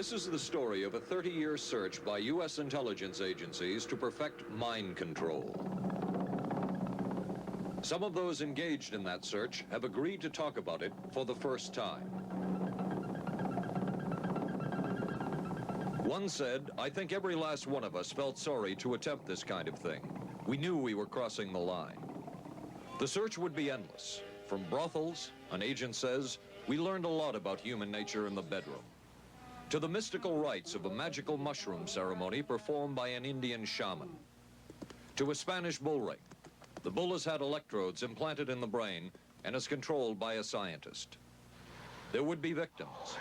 This is the story of a 30-year search by U.S. intelligence agencies to perfect mind control. Some of those engaged in that search have agreed to talk about it for the first time. One said, "I think every last one of us felt sorry to attempt this kind of thing. We knew we were crossing the line." The search would be endless. From brothels, an agent says, we learned a lot about human nature in the bedroom, to the mystical rites of a magical mushroom ceremony performed by an Indian shaman, to a Spanish bull ring. The bull has had electrodes implanted in the brain and is controlled by a scientist. There would be victims.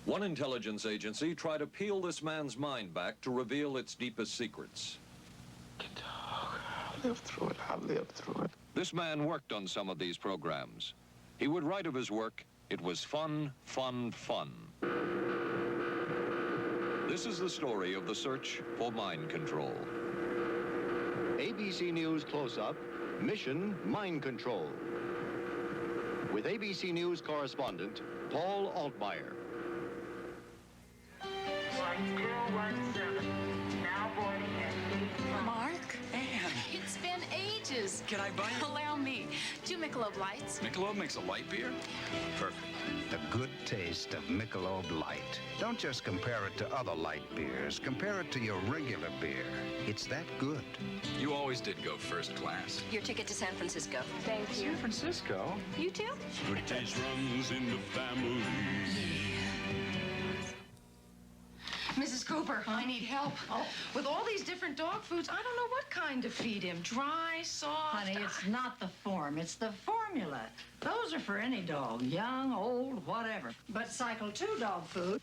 One intelligence agency tried to peel this man's mind back to reveal its deepest secrets. I'll live through it. I'll live through it. This man worked on some of these programs. He would write of his work, "It was fun, fun, fun." This is the story of the search for mind control. ABC News Close-Up, Mission Mind Control. With ABC News correspondent Paul Altmaier. Flight 217, now boarding at gate. Mark? Anne, It's been ages. can I buy you? Allow me. 2 Michelob Lights. Michelob makes a light beer? Perfect. The good taste of Michelob Light. Don't just compare it to other light beers. Compare it to your regular beer. It's that good. You always did go first class. Your ticket to San Francisco. Thank you. San Francisco? You too? Good taste runs in the family. Mrs. Cooper, I need help. With all these different dog foods, I don't know what kind to feed him. Dry, soft. Honey, it's not the form, it's the formula. Those are for any dog, young, old, whatever. But Cycle 2 dog food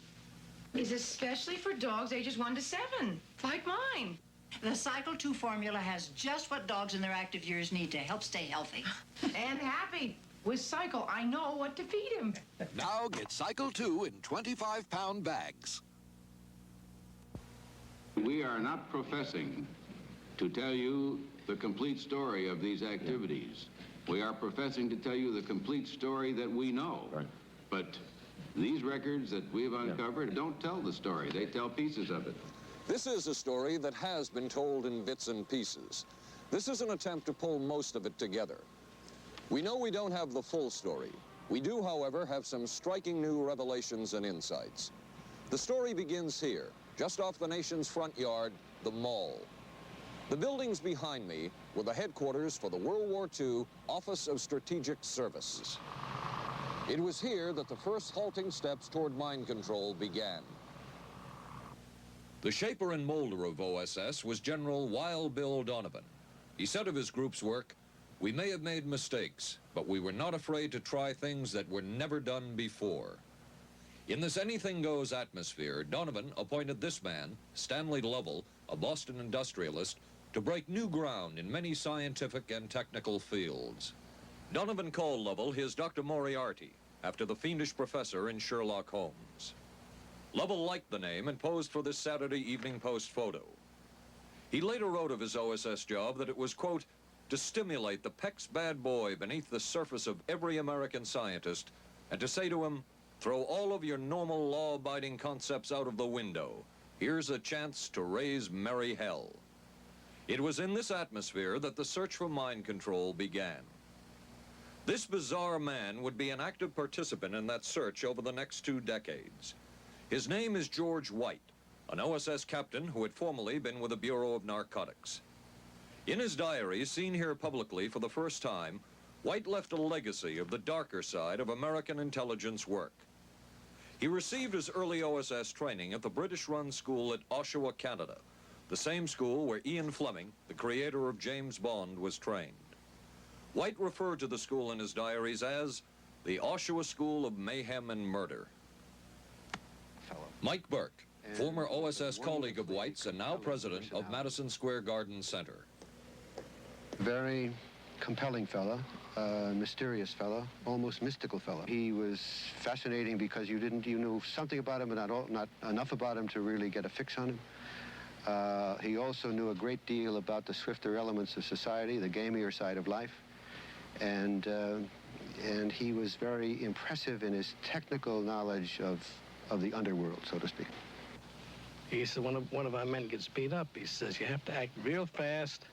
is especially for dogs ages 1 to 7, like mine. The Cycle 2 formula has just what dogs in their active years need to help stay healthy. And happy. With Cycle, I know what to feed him. Now get Cycle 2 in 25-pound bags. We are not professing to tell you the complete story of these activities. We are professing to tell you the complete story that we know. Right. But these records that we've uncovered don't tell the story. They tell pieces of it. This is a story that has been told in bits and pieces. This is an attempt to pull most of it together. We know we don't have the full story. We do, however, have some striking new revelations and insights. The story begins here, just off the nation's front yard, the Mall. The buildings behind me were the headquarters for the World War II Office of Strategic Services. It was here that the first halting steps toward mind control began. The shaper and molder of OSS was General Wild Bill Donovan. He said of his group's work, "We may have made mistakes, but we were not afraid to try things that were never done before." In this anything-goes atmosphere, Donovan appointed this man, Stanley Lovell, a Boston industrialist, to break new ground in many scientific and technical fields. Donovan called Lovell his Dr. Moriarty, after the fiendish professor in Sherlock Holmes. Lovell liked the name and posed for this Saturday Evening Post photo. He later wrote of his OSS job that it was, quote, to stimulate the PEC's bad boy beneath the surface of every American scientist and to say to him, throw all of your normal law-abiding concepts out of the window. Here's a chance to raise merry hell. It was in this atmosphere that the search for mind control began. This bizarre man would be an active participant in that search over the next 2 decades. His name is George White, an OSS captain who had formerly been with the Bureau of Narcotics. In his diary, seen here publicly for the first time, White left a legacy of the darker side of American intelligence work. He received his early OSS training at the British-run school at Oshawa, Canada, the same school where Ian Fleming, the creator of James Bond, was trained. White referred to the school in his diaries as the Oshawa School of Mayhem and Murder. Mike Burke, former OSS colleague of White's and now president of Madison Square Garden Center. Very compelling fellow, mysterious fellow, almost mystical fellow. He was fascinating because you knew something about him, but not enough about him to really get a fix on him. He also knew a great deal about the swifter elements of society, the gamier side of life. and he was very impressive in his technical knowledge of the underworld, so to speak. He said, one of our men gets beat up. He says, you have to act real fast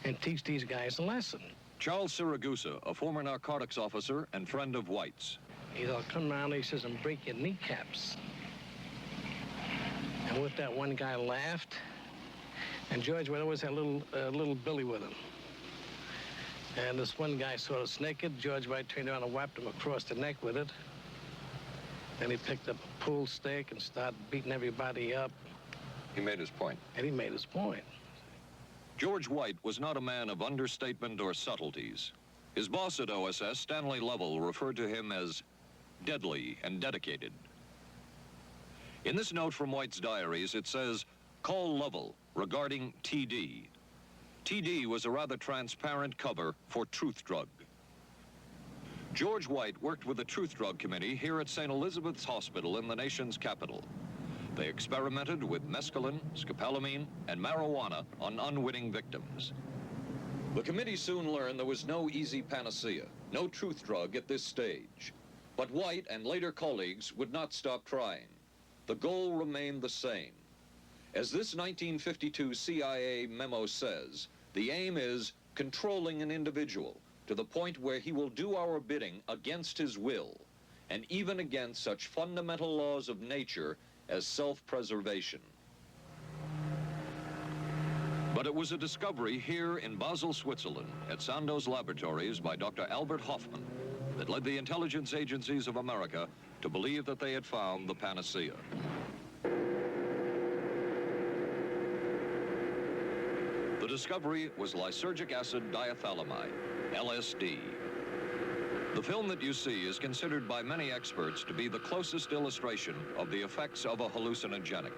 and teach these guys a lesson. Charles Siragusa, a former narcotics officer and friend of White's. He'll come around, he says, and break your kneecaps. And with that, one guy laughed, and George White always had a little Billy with him. And this one guy saw us naked. George White turned around and whapped him across the neck with it. Then he picked up a pool stick and started beating everybody up. He made his point. And he made his point. George White was not a man of understatement or subtleties. His boss at OSS, Stanley Lovell, referred to him as deadly and dedicated. In this note from White's diaries, it says, call Lovell regarding TD. TD was a rather transparent cover for Truth Drug. George White worked with the Truth Drug Committee here at St. Elizabeth's Hospital in the nation's capital. They experimented with mescaline, scopolamine, and marijuana on unwitting victims. The committee soon learned there was no easy panacea, no truth drug at this stage. But White and later colleagues would not stop trying. The goal remained the same. As this 1952 CIA memo says, the aim is controlling an individual to the point where he will do our bidding against his will, and even against such fundamental laws of nature as self-preservation. But it was a discovery here in Basel, Switzerland, at Sandoz Laboratories by Dr. Albert Hoffman that led the intelligence agencies of America to believe that they had found the panacea. The discovery was lysergic acid diethylamide, LSD. The film that you see is considered by many experts to be the closest illustration of the effects of a hallucinogenic.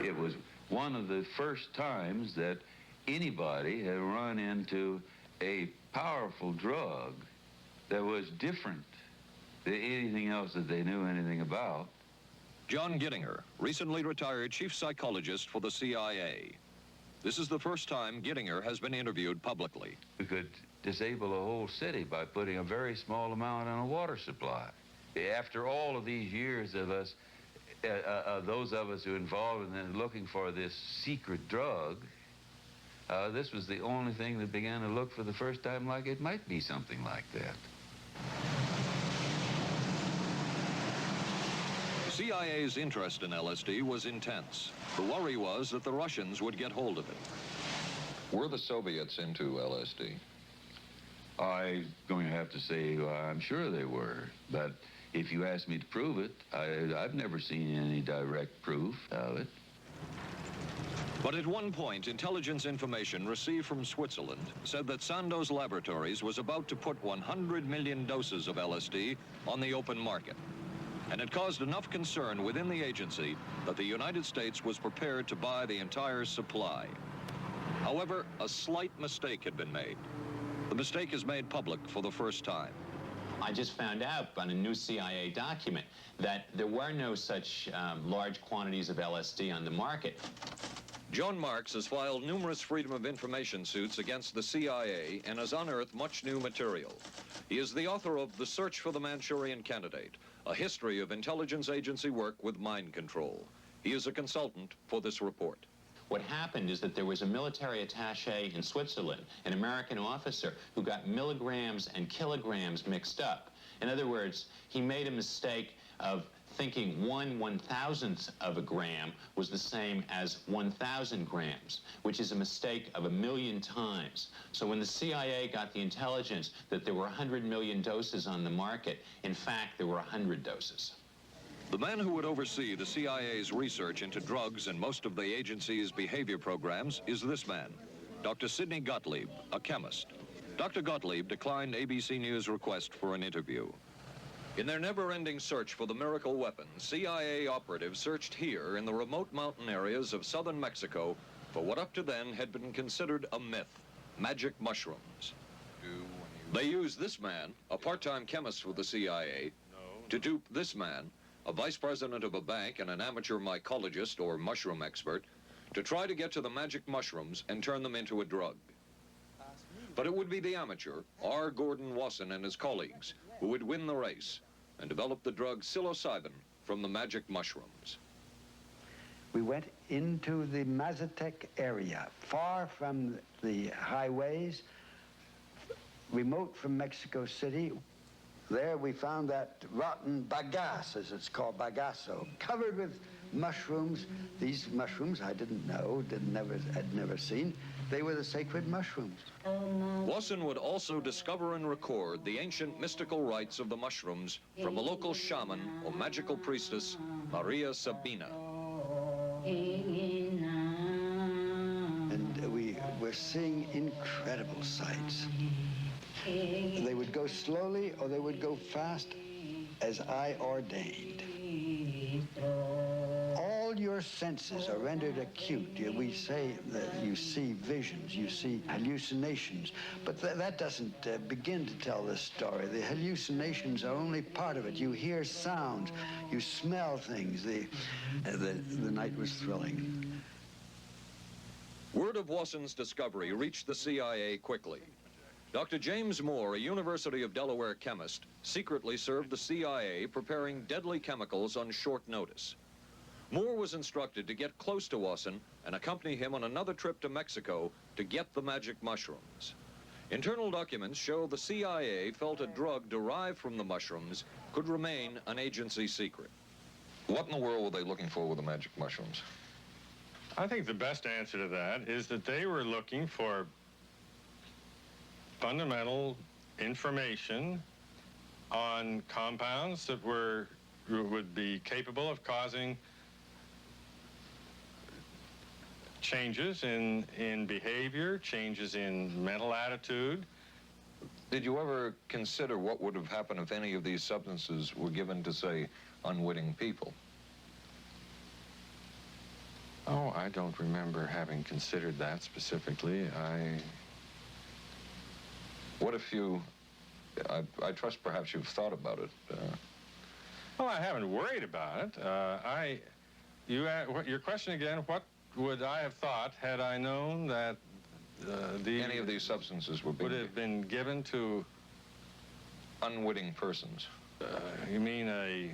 It was one of the first times that anybody had run into a powerful drug that was different than anything else that they knew anything about. John Gittinger, recently retired chief psychologist for the CIA. This is the first time Gittinger has been interviewed publicly. We could disable a whole city by putting a very small amount on a water supply. After all of these years of us, those of us who are involved in looking for this secret drug, this was the only thing that began to look for the first time like it might be something like that. The CIA's interest in LSD was intense. The worry was that the Russians would get hold of it. Were the Soviets into LSD? I'm going to have to say I'm sure they were, but if you ask me to prove it, I've never seen any direct proof of it. But at one point, intelligence information received from Switzerland said that Sandoz Laboratories was about to put 100 million doses of LSD on the open market. And it caused enough concern within the agency that the United States was prepared to buy the entire supply. However, a slight mistake had been made. The mistake is made public for the first time. I just found out on a new CIA document that there were no such large quantities of LSD on the market. John Marks has filed numerous Freedom of Information suits against the CIA and has unearthed much new material. He is the author of The Search for the Manchurian Candidate, a history of intelligence agency work with mind control. He is a consultant for this report. What happened is that there was a military attaché in Switzerland, an American officer, who got milligrams and kilograms mixed up. In other words, he made a mistake of thinking 1/1000th of a gram was the same as 1,000 grams, which is a mistake of 1,000,000 times. So when the CIA got the intelligence that there were 100 million doses on the market, in fact, there were 100 doses. The man who would oversee the CIA's research into drugs and most of the agency's behavior programs is this man, Dr. Sidney Gottlieb, a chemist. Dr. Gottlieb declined ABC News' request for an interview. In their never-ending search for the miracle weapon, CIA operatives searched here in the remote mountain areas of southern Mexico for what up to then had been considered a myth, magic mushrooms. They used this man, a part-time chemist for the CIA, to dupe this man, a vice president of a bank and an amateur mycologist or mushroom expert, to try to get to the magic mushrooms and turn them into a drug. But it would be the amateur, R. Gordon Wasson and his colleagues, who would win the race and develop the drug psilocybin from the magic mushrooms. We went into the Mazatec area, far from the highways, remote from Mexico City. There we found that rotten bagasse, as it's called, bagasso, covered with mushrooms. These mushrooms I didn't know, had never seen. They were the sacred mushrooms. Wasson would also discover and record the ancient mystical rites of the mushrooms from a local shaman or magical priestess, Maria Sabina. And we were seeing incredible sights. They would go slowly or they would go fast as I ordained. All your senses are rendered acute. We say that you see visions, you see hallucinations, but that doesn't begin to tell this story. The hallucinations are only part of it. You hear sounds, you smell things. The night was thrilling. Word of Wasson's discovery reached the CIA quickly. Dr. James Moore, a University of Delaware chemist, secretly served the CIA preparing deadly chemicals on short notice. Moore was instructed to get close to Wasson and accompany him on another trip to Mexico to get the magic mushrooms. Internal documents show the CIA felt a drug derived from the mushrooms could remain an agency secret. What in the world were they looking for with the magic mushrooms? I think the best answer to that is that they were looking for fundamental information on compounds that would be capable of causing changes in behavior, changes in mental attitude. Did you ever consider what would have happened if any of these substances were given to, say, unwitting people? Oh, I don't remember having considered that specifically. What if you, I trust perhaps you've thought about it. Well, I haven't worried about it. Your question again, what would I have thought had I known that any of these substances would have been given to unwitting persons? You mean a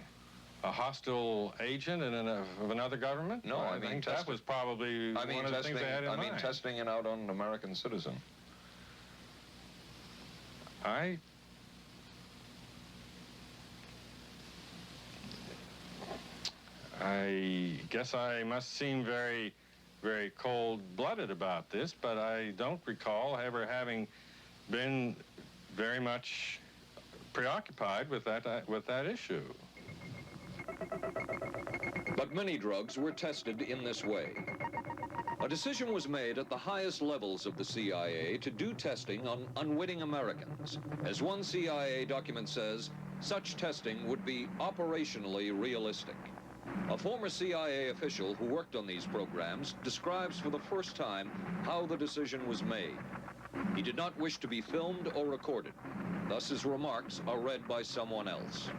hostile agent of another government? No, I mean think that was probably one of the things they had in mind. I mean testing it out on an American citizen. I guess I must seem very, very cold-blooded about this, but I don't recall ever having been very much preoccupied with that issue. But many drugs were tested in this way. A decision was made at the highest levels of the CIA to do testing on unwitting Americans. As one CIA document says, such testing would be operationally realistic. A former CIA official who worked on these programs describes for the first time how the decision was made. He did not wish to be filmed or recorded. Thus his remarks are read by someone else.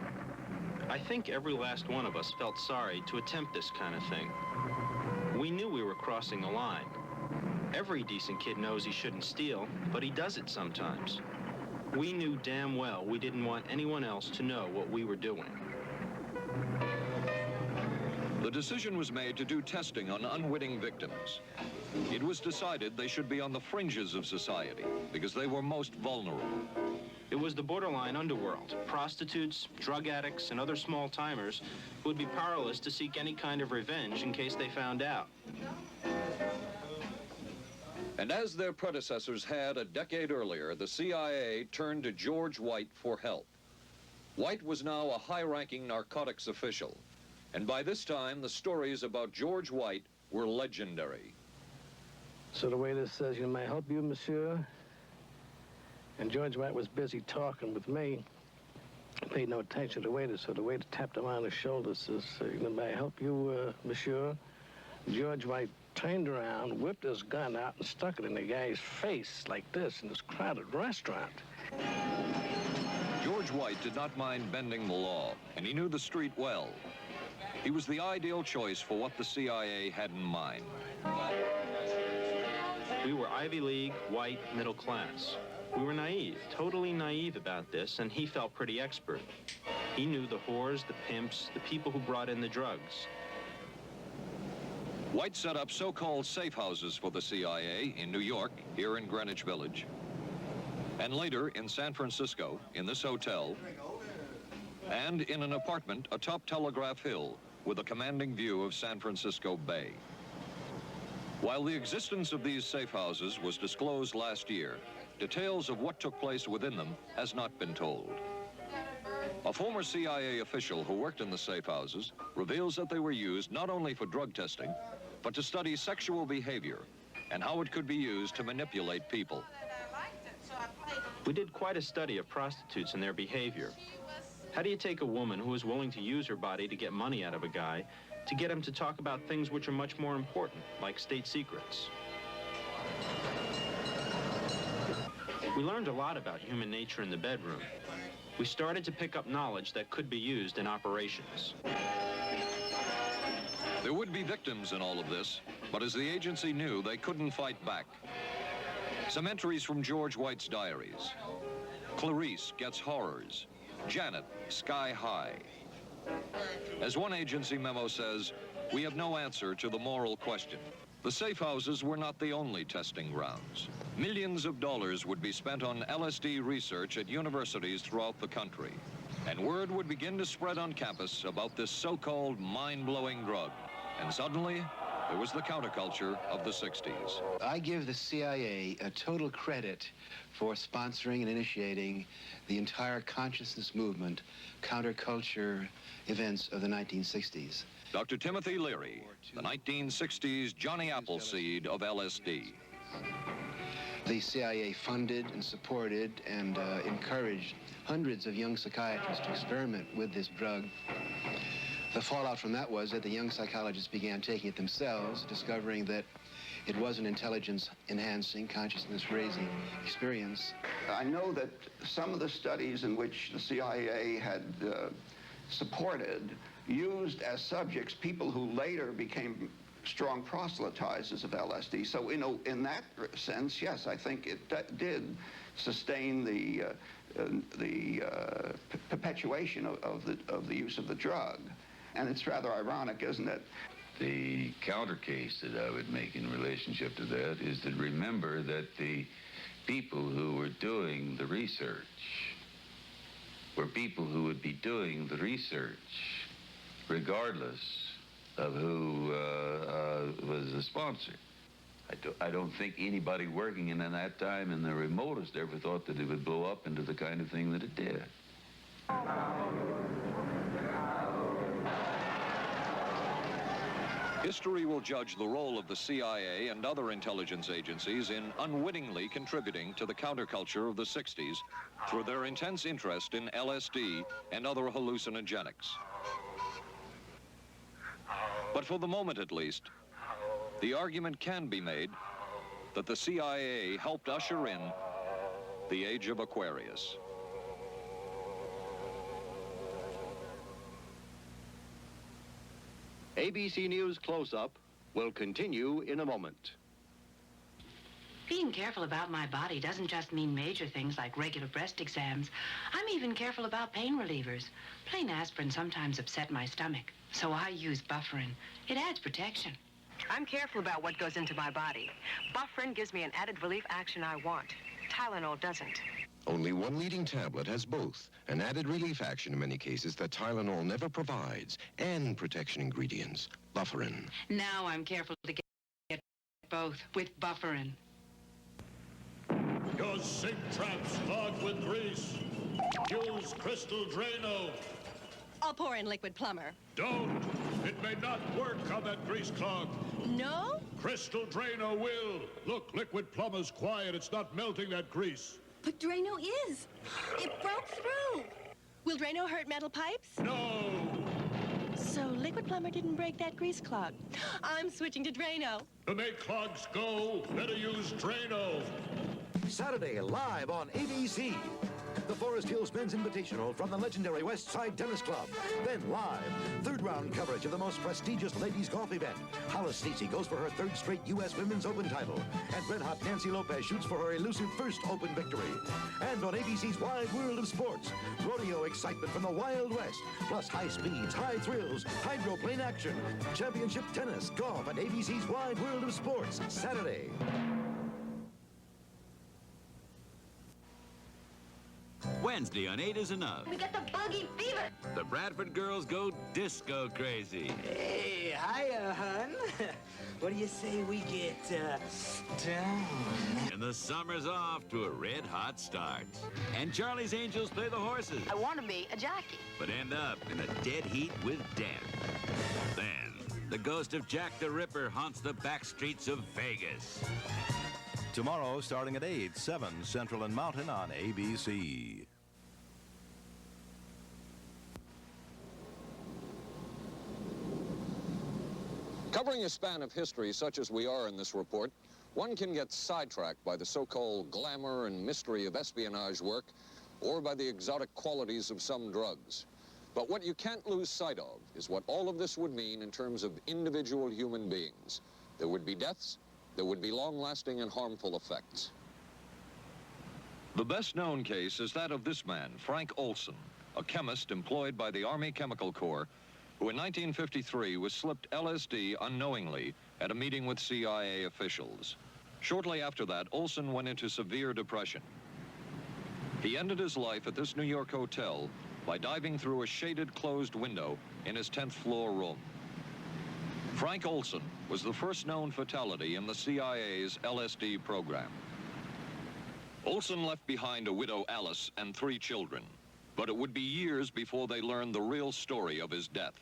I think every last one of us felt sorry to attempt this kind of thing. We knew we were crossing the line. Every decent kid knows he shouldn't steal, but he does it sometimes. We knew damn well we didn't want anyone else to know what we were doing. The decision was made to do testing on unwitting victims. It was decided they should be on the fringes of society because they were most vulnerable. It was the borderline underworld, prostitutes, drug addicts, and other small-timers who would be powerless to seek any kind of revenge in case they found out. And as their predecessors had a decade earlier, the CIA turned to George White for help. White was now a high-ranking narcotics official, and by this time, the stories about George White were legendary. So the waiter says, "May I help you, monsieur?" And George White was busy talking with me. Paid no attention to the waiter, so the waiter tapped him on the shoulder, says, "May I help you, monsieur?" George White turned around, whipped his gun out, and stuck it in the guy's face like this in this crowded restaurant. George White did not mind bending the law, and he knew the street well. He was the ideal choice for what the CIA had in mind. We were Ivy League, white, middle class. We were naive, totally naive about this, and he felt pretty expert. He knew the whores, the pimps, the people who brought in the drugs. White set up so-called safe houses for the CIA in New York, here in Greenwich Village, and later in San Francisco, in this hotel, and in an apartment atop Telegraph Hill with a commanding view of San Francisco Bay. While the existence of these safe houses was disclosed last year, details of what took place within them has not been told. A former CIA official who worked in the safe houses reveals that they were used not only for drug testing, but to study sexual behavior and how it could be used to manipulate people. We did quite a study of prostitutes and their behavior. How do you take a woman who is willing to use her body to get money out of a guy to get him to talk about things which are much more important, like state secrets? We learned a lot about human nature in the bedroom. We started to pick up knowledge that could be used in operations. There would be victims in all of this, but as the agency knew, they couldn't fight back. Some entries from George White's diaries. Clarice gets horrors. Janet, sky high. As one agency memo says, we have no answer to the moral question. The safe houses were not the only testing grounds. Millions of dollars would be spent on LSD research at universities throughout the country. And word would begin to spread on campus about this so-called mind-blowing drug. And suddenly, there was the counterculture of the 60s. I give the CIA a total credit for sponsoring and initiating the entire consciousness movement, counterculture events of the 1960s. Dr. Timothy Leary, the 1960s Johnny Appleseed of LSD. The CIA funded and supported and encouraged hundreds of young psychiatrists to experiment with this drug. The fallout from that was that the young psychologists began taking it themselves, discovering that it was an intelligence-enhancing, consciousness-raising experience. I know that some of the studies in which the CIA had supported used as subjects people who later became strong proselytizers of LSD. So, in that sense, yes, I think it did sustain the perpetuation of the use of the drug. And it's rather ironic, isn't it? The counter case that I would make in relationship to that is to remember that the people who were doing the research were people who would be doing the research regardless of who was the sponsor. I don't think anybody working in that time in the remotest ever thought that it would blow up into the kind of thing that it did. History will judge the role of the CIA and other intelligence agencies in unwittingly contributing to the counterculture of the 60s through their intense interest in LSD and other hallucinogenics. But for the moment at least, the argument can be made that the CIA helped usher in the age of Aquarius. ABC News Close-Up will continue in a moment. Being careful about my body doesn't just mean major things like regular breast exams. I'm even careful about pain relievers. Plain aspirin sometimes upset my stomach, so I use Bufferin. It adds protection. I'm careful about what goes into my body. Bufferin gives me an added relief action I want. Tylenol doesn't. Only one leading tablet has both, an added relief action in many cases that Tylenol never provides, and protection ingredients, Bufferin. Now I'm careful to get both with Bufferin. Your sink trap's clogged with grease. Use Crystal Drano. I'll pour in liquid plumber. Don't. It may not work on that grease clog. No? Crystal Drano will. Look, liquid plumber's quiet. It's not melting that grease. But Drano is. It broke through. Will Drano hurt metal pipes? No. So liquid plumber didn't break that grease clog. I'm switching to Drano. To make clogs go, better use Drano. Saturday, live on ABC. the Forest Hills Men's Invitational from the legendary West Side Tennis Club. Then live, third round coverage of the most prestigious ladies golf event. Hollis Stacey goes for her third straight U.S. Women's Open title. And red-hot Nancy Lopez shoots for her elusive first Open victory. And on ABC's Wide World of Sports, rodeo excitement from the Wild West, plus high speeds, high thrills, hydroplane action, championship tennis, golf, and ABC's Wide World of Sports, Saturday. Wednesday on 8 is Enough. We got the buggy fever. The Bradford girls go disco crazy. Hey, hiya, hun. What do you say we get, down? And the summer's off to a red-hot start. And Charlie's Angels play the horses. I want to be a jockey. But end up in a dead heat with death. Then, the ghost of Jack the Ripper haunts the back streets of Vegas. Tomorrow, starting at 8, 7 Central and Mountain on ABC. Covering a span of history such as we are in this report, one can get sidetracked by the so-called glamour and mystery of espionage work or by the exotic qualities of some drugs. But what you can't lose sight of is what all of this would mean in terms of individual human beings. There would be deaths, there would be long-lasting and harmful effects. The best-known case is that of this man, Frank Olson, a chemist employed by the Army Chemical Corps, who in 1953 was slipped LSD unknowingly at a meeting with CIA officials. Shortly after that, Olson went into severe depression. He ended his life at this New York hotel by diving through a shaded closed window in his 10th floor room. Frank Olson was the first known fatality in the CIA's LSD program. Olson left behind a widow, Alice, and 3 children, but it would be years before they learned the real story of his death.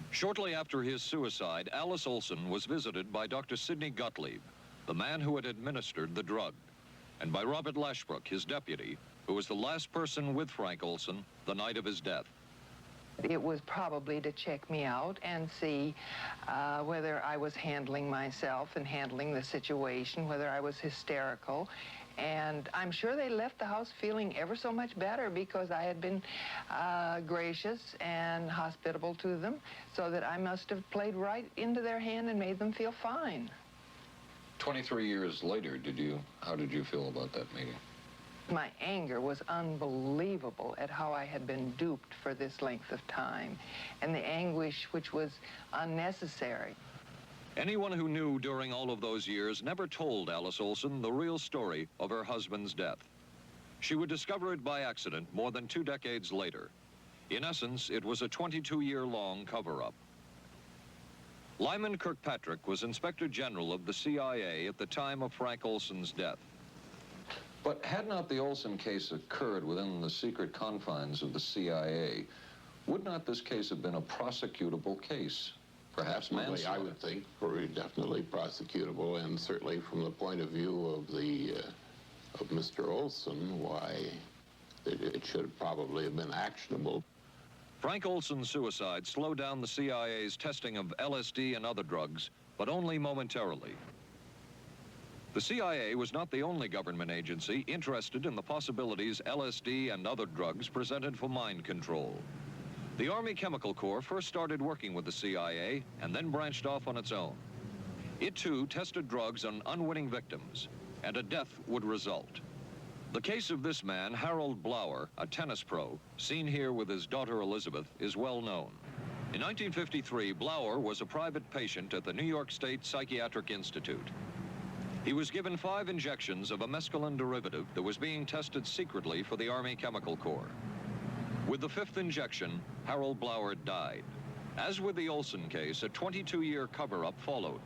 Shortly after his suicide, Alice Olson was visited by Dr. Sidney Gottlieb, the man who had administered the drug, and by Robert Lashbrook, his deputy, who was the last person with Frank Olson the night of his death. It was probably to check me out and see whether I was handling myself and handling the situation, whether I was hysterical. And I'm sure they left the house feeling ever so much better because I had been gracious and hospitable to them, so that I must have played right into their hand and made them feel fine. 23 years later, how did you feel about that meeting? My anger was unbelievable at how I had been duped for this length of time, and the anguish which was unnecessary. Anyone who knew during all of those years never told Alice Olson the real story of her husband's death. She would discover it by accident more than 2 decades later. In essence, it was a 22-year-long cover-up. Lyman Kirkpatrick was Inspector General of the CIA at the time of Frank Olson's death. But had not the Olson case occurred within the secret confines of the CIA, would not this case have been a prosecutable case? Perhaps manslaughter. I would think definitely prosecutable, and certainly from the point of view of Mr. Olson, why it should probably have been actionable. Frank Olson's suicide slowed down the CIA's testing of LSD and other drugs, but only momentarily. The CIA was not the only government agency interested in the possibilities LSD and other drugs presented for mind control. The Army Chemical Corps first started working with the CIA and then branched off on its own. It, too, tested drugs on unwitting victims, and a death would result. The case of this man, Harold Blower, a tennis pro, seen here with his daughter Elizabeth, is well known. In 1953, Blower was a private patient at the New York State Psychiatric Institute. He was given 5 injections of a mescaline derivative that was being tested secretly for the Army Chemical Corps. With the 5th injection, Harold Blower died. As with the Olson case, a 22-year cover-up followed,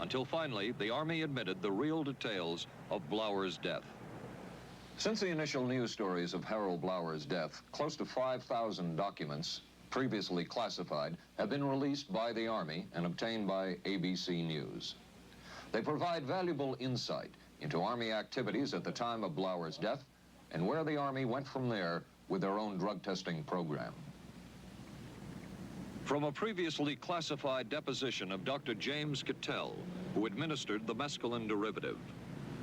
until finally the Army admitted the real details of Blower's death. Since the initial news stories of Harold Blower's death, close to 5,000 documents, previously classified, have been released by the Army and obtained by ABC News. They provide valuable insight into Army activities at the time of Blower's death and where the Army went from there with their own drug testing program. From a previously classified deposition of Dr. James Cattell, who administered the mescaline derivative,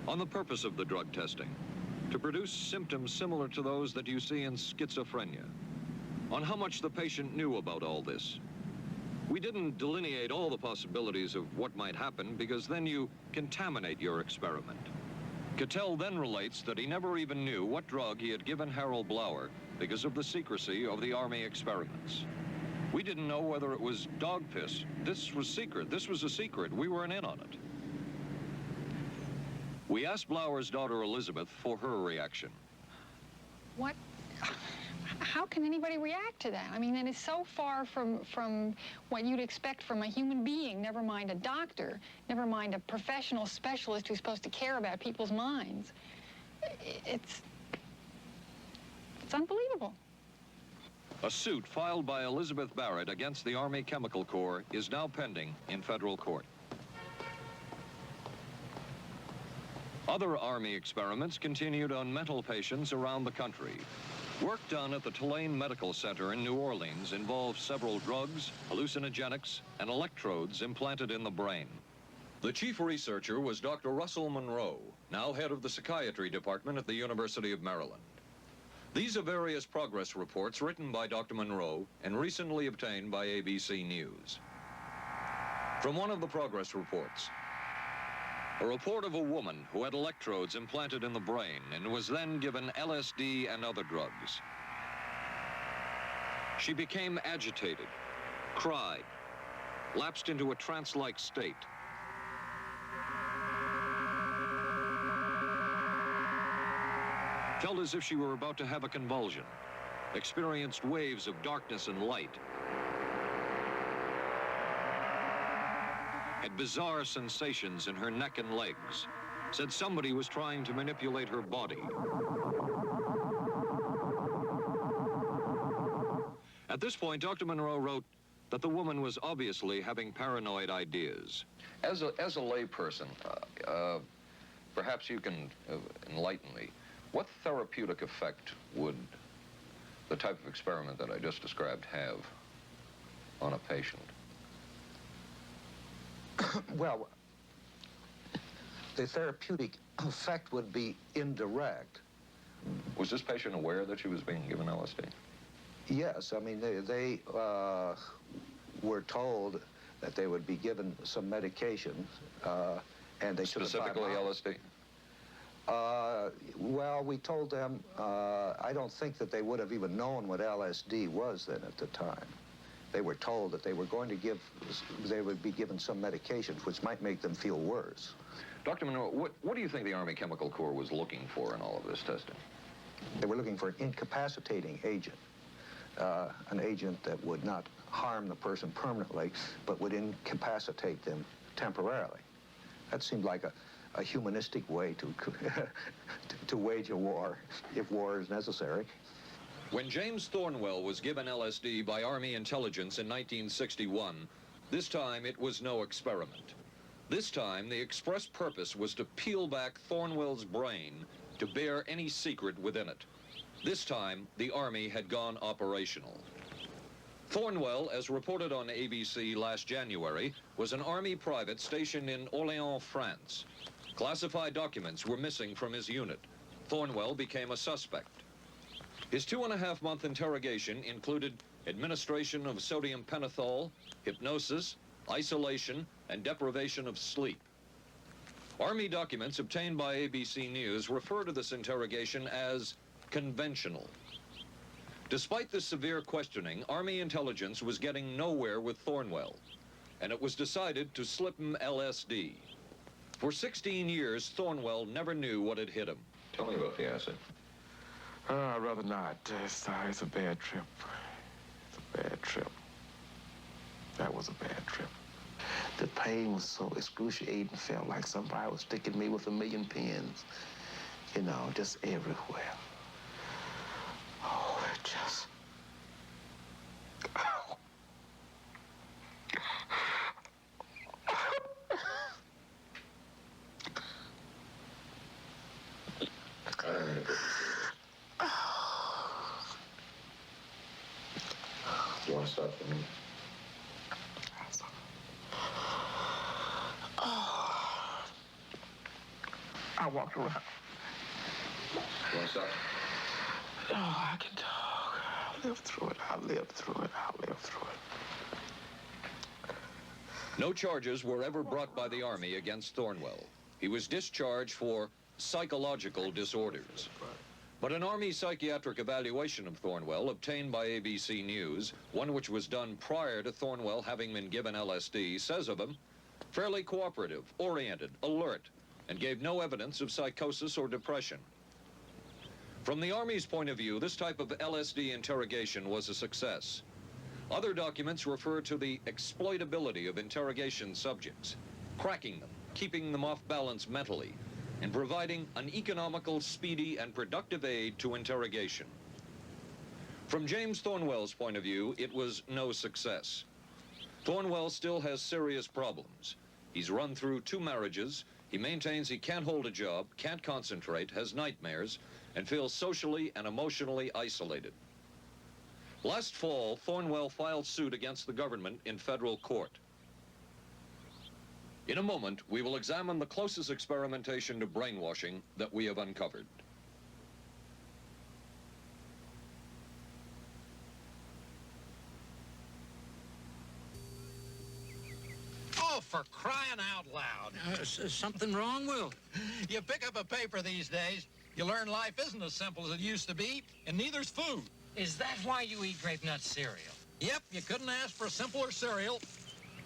on the purpose of the drug testing, to produce symptoms similar to those that you see in schizophrenia. On how much the patient knew about all this. We didn't delineate all the possibilities of what might happen because then you contaminate your experiment. Cattell then relates that he never even knew what drug he had given Harold Blauer because of the secrecy of the Army experiments. We didn't know whether it was dog piss. This was secret. This was a secret. We weren't in on it. We asked Blauer's daughter Elizabeth for her reaction. What? How can anybody react to that? I mean, that is so far from what you'd expect from a human being, never mind a doctor, never mind a professional specialist who's supposed to care about people's minds. It's unbelievable. A suit filed by Elizabeth Barrett against the Army Chemical Corps is now pending in federal court. Other Army experiments continued on mental patients around the country. Work done at the Tulane Medical Center in New Orleans involved several drugs, hallucinogenics, and electrodes implanted in the brain. The chief researcher was Dr. Russell Monroe, now head of the psychiatry department at the University of Maryland. These are various progress reports written by Dr. Monroe and recently obtained by ABC News. From one of the progress reports, a report of a woman who had electrodes implanted in the brain and was then given LSD and other drugs. She became agitated, cried, lapsed into a trance-like state. Felt as if she were about to have a convulsion, experienced waves of darkness and light, had bizarre sensations in her neck and legs, said somebody was trying to manipulate her body. At this point, Dr. Monroe wrote that the woman was obviously having paranoid ideas. As a layperson, perhaps you can enlighten me. What therapeutic effect would the type of experiment that I just described have on a patient? Well, the therapeutic effect would be indirect. Was this patient aware that she was being given LSD? Yes, I mean, they were told that they would be given some medication, and they should have... Specifically LSD? Well, we told them, I don't think that they would have even known what LSD was then at the time. They were told that they were going to they would be given some medications which might make them feel worse. Dr. Monroe, what do you think the Army Chemical Corps was looking for in all of this testing? They were looking for an incapacitating agent, an agent that would not harm the person permanently, but would incapacitate them temporarily. That seemed like a humanistic way to wage a war, if war is necessary. When James Thornwell was given LSD by Army intelligence in 1961, this time it was no experiment. This time, the express purpose was to peel back Thornwell's brain to bear any secret within it. This time, the Army had gone operational. Thornwell, as reported on ABC last January, was an Army private stationed in Orléans, France. Classified documents were missing from his unit. Thornwell became a suspect. His 2.5-month interrogation included administration of sodium pentothal, hypnosis, isolation, and deprivation of sleep. Army documents obtained by ABC News refer to this interrogation as conventional. Despite the severe questioning, Army intelligence was getting nowhere with Thornwell, and it was decided to slip him LSD. For 16 years, Thornwell never knew what had hit him. Tell me about the acid. I'd rather not. It's a bad trip. It's a bad trip. That was a bad trip. The pain was so excruciating. Felt like somebody was sticking me with 1,000,000 pins. You know, just everywhere. Oh, it just... Do you want to stop for a minute? I walked around. What's up? Oh, I can talk. I'll live through it. I'll live through it. I'll live through it. No charges were ever brought by the Army against Thornwell. He was discharged for psychological disorders. But an Army psychiatric evaluation of Thornwell obtained by ABC News, one which was done prior to Thornwell having been given LSD, says of him, fairly cooperative, oriented, alert, and gave no evidence of psychosis or depression. From the Army's point of view, this type of LSD interrogation was a success. Other documents refer to the exploitability of interrogation subjects, cracking them, keeping them off balance mentally, and providing an economical, speedy, and productive aid to interrogation. From James Thornwell's point of view, it was no success. Thornwell still has serious problems. He's run through 2 marriages. He maintains he can't hold a job, can't concentrate, has nightmares, and feels socially and emotionally isolated. Last fall, Thornwell filed suit against the government in federal court. In a moment, we will examine the closest experimentation to brainwashing that we have uncovered. Oh, for crying out loud. Something wrong, Will? You pick up a paper these days, you learn life isn't as simple as it used to be, and neither's food. Is that why you eat grape nut cereal? Yep, you couldn't ask for a simpler cereal.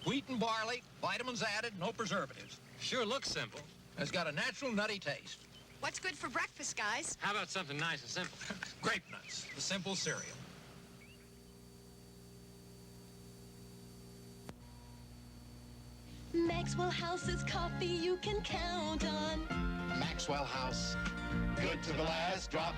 Wheat and barley, vitamins added, no preservatives. Sure looks simple. It's got a natural nutty taste. What's good for breakfast, guys? How about something nice and simple? Grape nuts, the simple cereal. Maxwell House's coffee you can count on. Maxwell House, good to the last drop.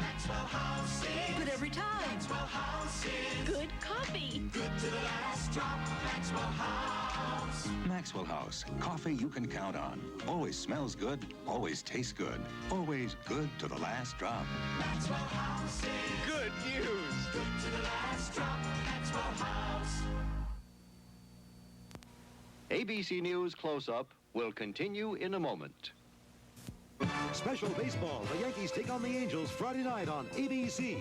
Maxwell House is good every time. Maxwell House is good coffee. Good to the last drop. Maxwell House. Maxwell House, coffee you can count on. Always smells good, always tastes good, always good to the last drop. Maxwell House is good news. Good to the last drop. Maxwell House. ABC News Close-Up will continue in a moment. Special baseball. The Yankees take on the Angels Friday night on ABC.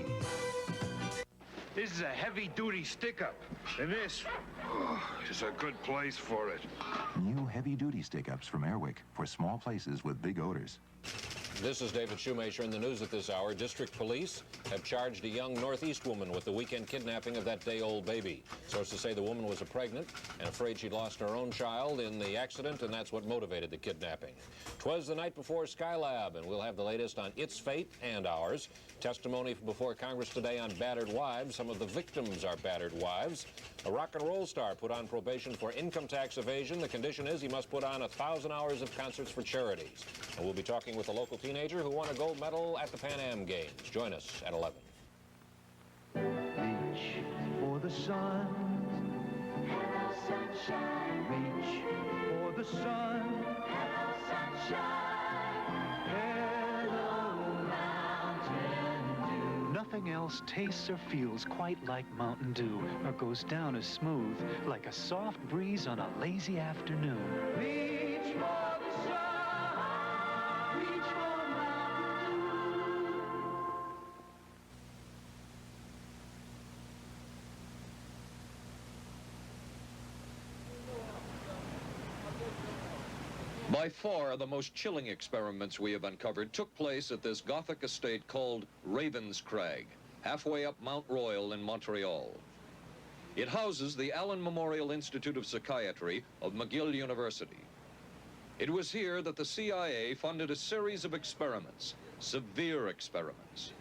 This is a heavy-duty stick-up, and this is a good place for it. New heavy-duty stick-ups from Airwick for small places with big odors. This is David Shoemaker in the news at this hour. District police have charged a young Northeast woman with the weekend kidnapping of that day-old baby. Sources say the woman was pregnant and afraid she'd lost her own child in the accident, and that's what motivated the kidnapping. 'Twas the night before Skylab, and we'll have the latest on its fate and ours. Testimony before Congress today on battered wives. Some of the victims are battered wives. A rock and roll star put on probation for income tax evasion. The condition is he must put on 1,000 hours of concerts for charities. And we'll be talking with a local teenager who won a gold medal at the Pan Am Games. Join us at 11. Reach for the sun. Hello, sunshine. Reach for the sun. Hello, sunshine. Hello, Mountain Dew. Nothing else tastes or feels quite like Mountain Dew, or goes down as smooth like a soft breeze on a lazy afternoon. Reach for the sun. Reach for Mountain Dew. By far, the most chilling experiments we have uncovered took place at this Gothic estate called Ravenscrag, halfway up Mount Royal in Montreal. It houses the Allen Memorial Institute of Psychiatry of McGill University. It was here that the CIA funded a series of experiments, severe experiments.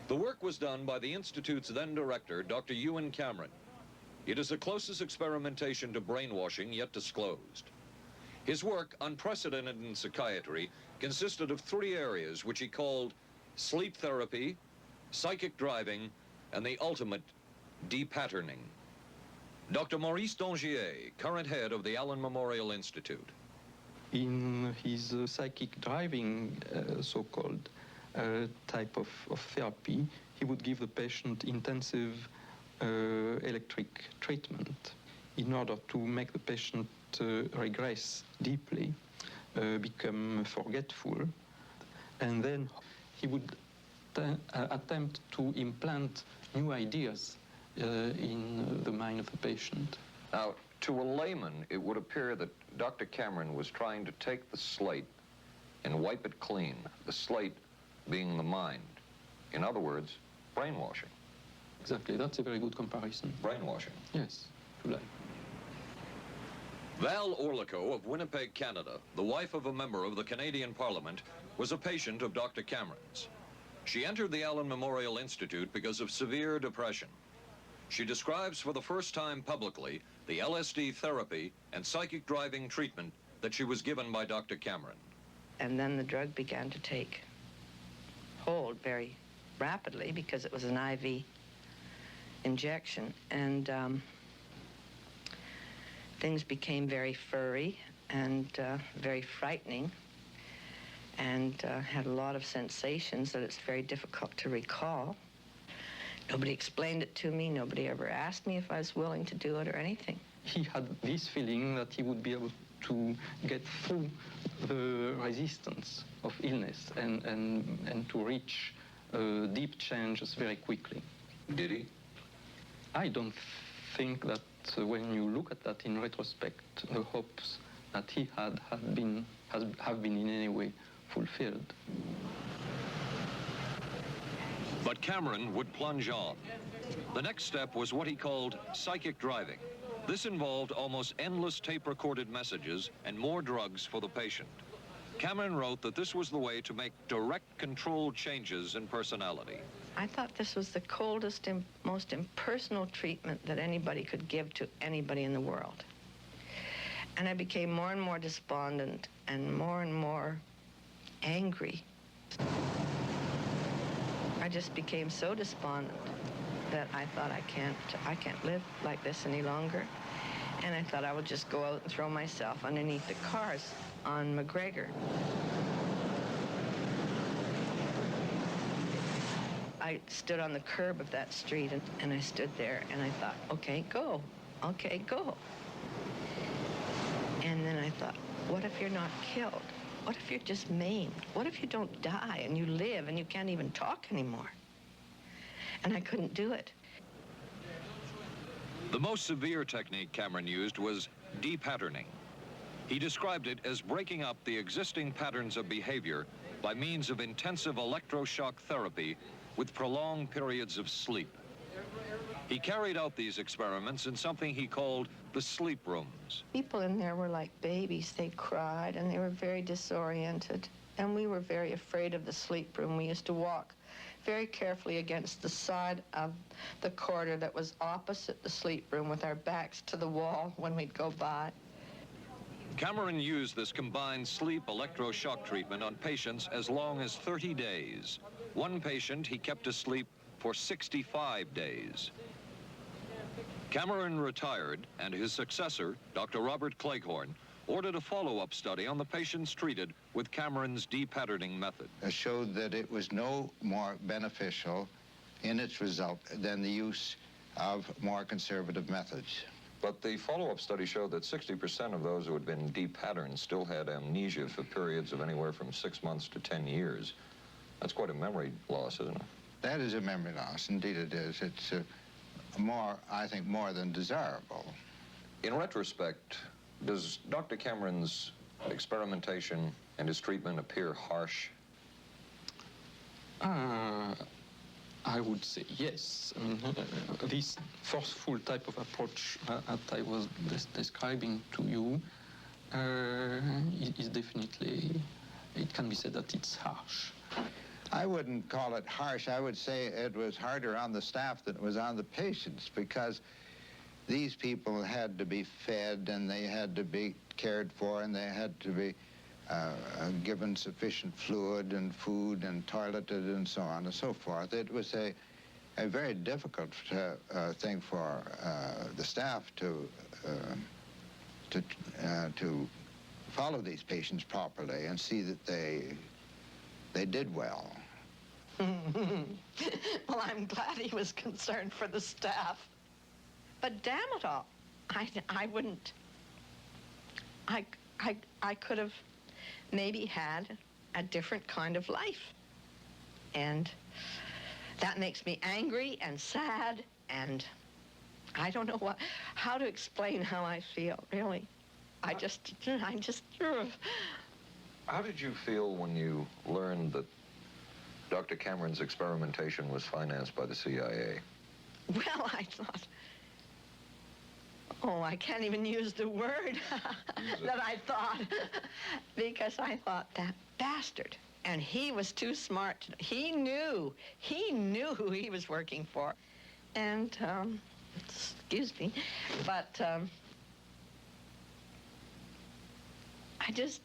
The work was done by the Institute's then director, Dr. Ewan Cameron. It is the closest experimentation to brainwashing yet disclosed. His work, unprecedented in psychiatry, consisted of 3 areas which he called sleep therapy, psychic driving, and the ultimate depatterning. Dr. Maurice Dongier, current head of the Allen Memorial Institute. In his psychic driving, so-called type of therapy, he would give the patient intensive electric treatment in order to make the patient regress deeply, become forgetful, and then he would attempt to implant new ideas in the mind of the patient. Now, to a layman, it would appear that Dr. Cameron was trying to take the slate and wipe it clean, the slate being the mind. In other words, brainwashing. Exactly, that's a very good comparison. Brainwashing. Yes, if you like. Val Orlico of Winnipeg, Canada, the wife of a member of the Canadian Parliament, was a patient of Dr. Cameron's. She entered the Allen Memorial Institute because of severe depression. She describes for the first time publicly the LSD therapy and psychic driving treatment that she was given by Dr. Cameron. And then the drug began to take hold very rapidly because it was an IV injection. And things became very furry and very frightening, and had a lot of sensations that it's very difficult to recall. Nobody explained it to me. Nobody ever asked me if I was willing to do it or anything. He had this feeling that he would be able to get through the resistance of illness and to reach deep changes very quickly. Did he? I don't think that when you look at that in retrospect, the hopes that he had have been in any way fulfilled. But Cameron would plunge on. The next step was what he called psychic driving. This involved almost endless tape-recorded messages and more drugs for the patient. Cameron wrote that this was the way to make direct controlled changes in personality. I thought this was the coldest and most impersonal treatment that anybody could give to anybody in the world. And I became more and more despondent and more angry. I just became so despondent that I thought I can't live like this any longer. And I thought I would just go out and throw myself underneath the cars on McGregor. I stood on the curb of that street and I stood there and I thought, okay, go. Okay, go. And then I thought, what if you're not killed? What if you're just maimed? What if you don't die and you live and you can't even talk anymore? And I couldn't do it. The most severe technique Cameron used was de-patterning. He described it as breaking up the existing patterns of behavior by means of intensive electroshock therapy with prolonged periods of sleep. He carried out these experiments in something he called the sleep rooms. People in there were like babies. They cried and they were very disoriented. And we were very afraid of the sleep room. We used to walk very carefully against the side of the corridor that was opposite the sleep room with our backs to the wall when we'd go by. Cameron used this combined sleep electroshock treatment on patients as long as 30 days. One patient he kept asleep for 65 days. Cameron retired, and his successor, Dr. Robert Cleghorn, ordered a follow-up study on the patients treated with Cameron's de-patterning method. Showed that it was no more beneficial in its result than the use of more conservative methods. But the follow-up study showed that 60% of those who had been de-patterned still had amnesia for periods of anywhere from 6 months to 10 years. That's quite a memory loss, isn't it? That is a memory loss. Indeed it is. It's I think, more than desirable. In retrospect, does Dr. Cameron's experimentation and his treatment appear harsh? I would say yes. I mean, this forceful type of approach that I was describing to you is definitely, it can be said that it's harsh. I wouldn't call it harsh. I would say it was harder on the staff than it was on the patients, because these people had to be fed and they had to be cared for and they had to be given sufficient fluid and food and toileted and so on and so forth. It was a very difficult thing for the staff to follow these patients properly and see that they did well. Well, I'm glad he was concerned for the staff. But damn it all, I wouldn't. I could have maybe had a different kind of life. And that makes me angry and sad, and I don't know how to explain how I feel, really. I'm just... How did you feel when you learned that Dr. Cameron's experimentation was financed by the CIA? Well, I thought... Oh, I can't even use the word that I thought, because I thought, that bastard. And he was too smart. He knew who he was working for. And, excuse me, but I just,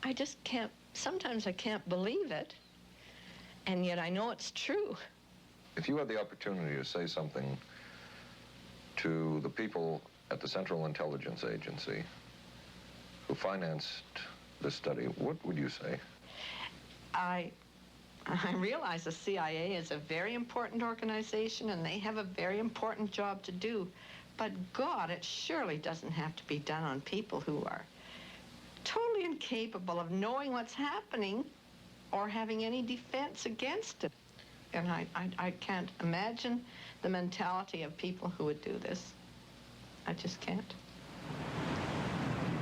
I just can't, sometimes I can't believe it, and yet I know it's true. If you had the opportunity to say something to the people at the Central Intelligence Agency who financed this study, what would you say? I realize the CIA is a very important organization, and they have a very important job to do. But God, it surely doesn't have to be done on people who are totally incapable of knowing what's happening or having any defense against it. And I can't imagine the mentality of people who would do this. I just can't.